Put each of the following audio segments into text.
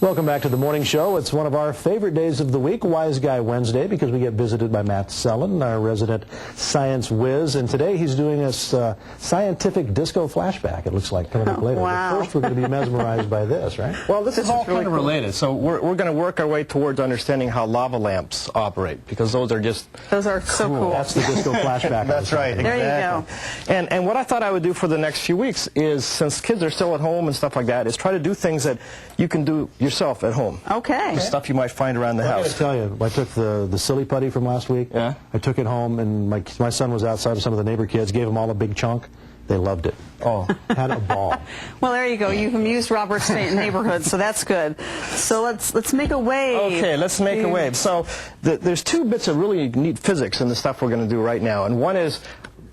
Welcome back to the morning show. It's one of our favorite days of the week, Wise Guy Wednesday, because we get visited by Matt Sellen, our resident science whiz. And today he's doing us scientific disco flashback, it looks like, coming up later. Wow. But first we're going to be mesmerized by this, right? Well, this is all really kind of related. So we're going to work our way towards understanding how lava lamps operate, because those are just... Those are so cool. That's the disco flashback. That's right, There exactly. you go. And what I thought I would do for the next few weeks is, since kids are still at home and stuff like that, is try to do things that you can do yourself at home. Okay. Stuff you might find around the I house. got to tell you, I took the silly putty from last week. Yeah. I took it home, and my son was outside with some of the neighbor kids, gave them all a big chunk. They loved it. Oh. Had a ball. Well, there you go. You've amused Robert's neighborhood, so that's good. So let's make a wave. Okay, let's make a wave. So there's two bits of really neat physics in the stuff we're going to do right now, and one is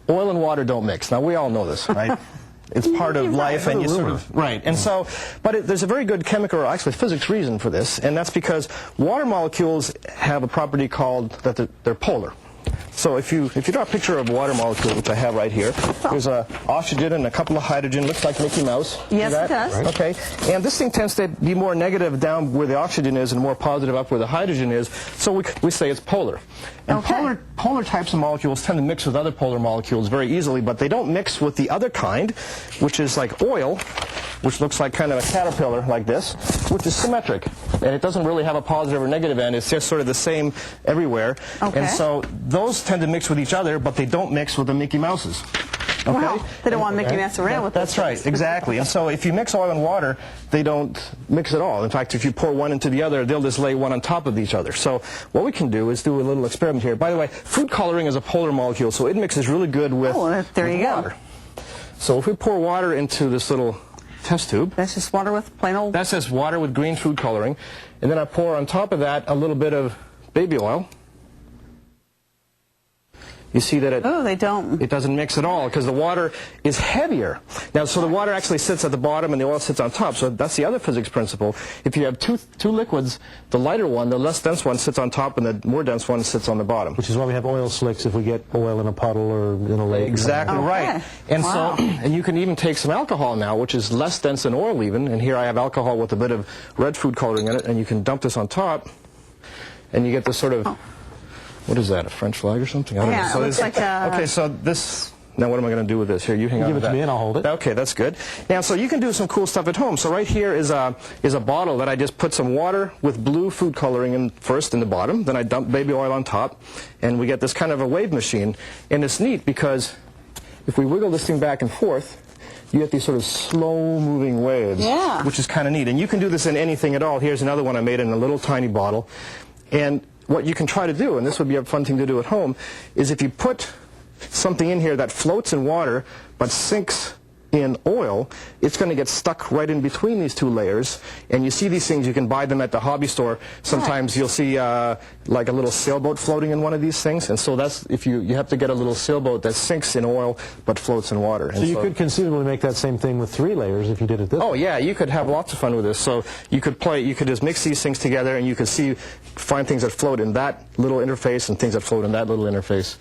oil and water don't mix. Now, we all know this, right? It's part of life, and you sort of... Right. And so, but there's a very good chemical, or actually physics reason for this, and that's because water molecules have a property called that they're polar. So if you draw a picture of a water molecule, which I have right here, there's a oxygen and a couple of hydrogen. Looks like Mickey Mouse. Yes, it does. Right. Okay. And this thing tends to be more negative down where the oxygen is and more positive up where the hydrogen is. So we say it's polar. And Okay. polar types of molecules tend to mix with other polar molecules very easily, but they don't mix with the other kind, which is like oil, which looks like kind of a caterpillar like this, which is symmetric. And it doesn't really have a positive or negative end. It's just sort of the same everywhere. Okay. And so those tend to mix with each other, but they don't mix with the Mickey Mouses. Okay? Wow. They don't want Mickey Mouse around with That's right, exactly. And so if you mix oil and water, they don't mix at all. In fact, if you pour one into the other, they'll just lay one on top of each other. So what we can do is do a little experiment here. By the way, food coloring is a polar molecule, so it mixes really good with, there you go. water. So if we pour water into this little test tube, That's just water with plain old... that's just water with green food coloring, and then I pour on top of that a little bit of baby oil. You see that it doesn't mix at all, because the water is heavier. Now, so the water actually sits at the bottom and the oil sits on top. So that's the other physics principle. If you have two liquids, the lighter one, the less dense one, sits on top, and the more dense one sits on the bottom. Which is why we have oil slicks if we get oil in a puddle or in a lake. Exactly right. Okay. And Wow. so, and you can even take some alcohol now, which is less dense than oil even. And here I have alcohol with a bit of red food coloring in it, and you can dump this on top, and you get this sort of... What is that, a French flag or something? I don't know. Yeah, it looks like a... Okay, so this... Now what am I going to do with this? Here, you hang on Give to it to that. me and I'll hold it. Okay, that's good. Now, so you can do some cool stuff at home. So right here is a bottle that I just put some water with blue food coloring in first in the bottom. Then I dump baby oil on top, and we get this kind of a wave machine. And it's neat because if we wiggle this thing back and forth, you get these sort of slow-moving waves, Yeah. which is kind of neat. And you can do this in anything at all. Here's another one I made in a little tiny bottle. And what you can try to do, and this would be a fun thing to do at home, is if you put something in here that floats in water but sinks in oil, it's going to get stuck right in between these two layers. And you see these things, you can buy them at the hobby store. Sometimes you'll see like a little sailboat floating in one of these things. And so that's, if you have to get a little sailboat that sinks in oil but floats in water. And So you could conceivably make that same thing with 3 layers if you did it this way. Oh yeah, you could have lots of fun with this. So you could just mix these things together, and you could find things that float in that little interface and things that float in that little interface.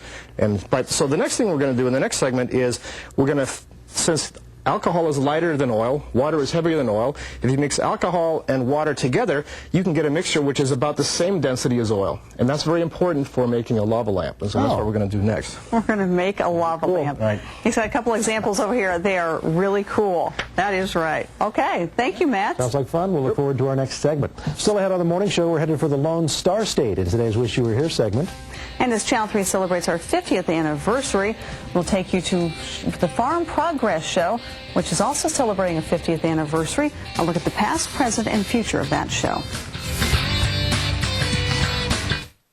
So the next thing we're going to do in the next segment is we're going to, since alcohol is lighter than oil, water is heavier than oil, if you mix alcohol and water together, you can get a mixture which is about the same density as oil. And that's very important for making a lava lamp. And so that's what we're going to do next. We're going to make a lava lamp. Right. He's got a couple examples over here. They are really cool. That is right. Okay. Thank you, Matt. Sounds like fun. We'll look forward to our next segment. Still ahead on the morning show, we're headed for the Lone Star State in today's Wish You Were Here segment. And as Channel 3 celebrates our 50th anniversary, we'll take you to the Farm Progress Show, which is also celebrating a 50th anniversary. I'll look at the past, present, and future of that show.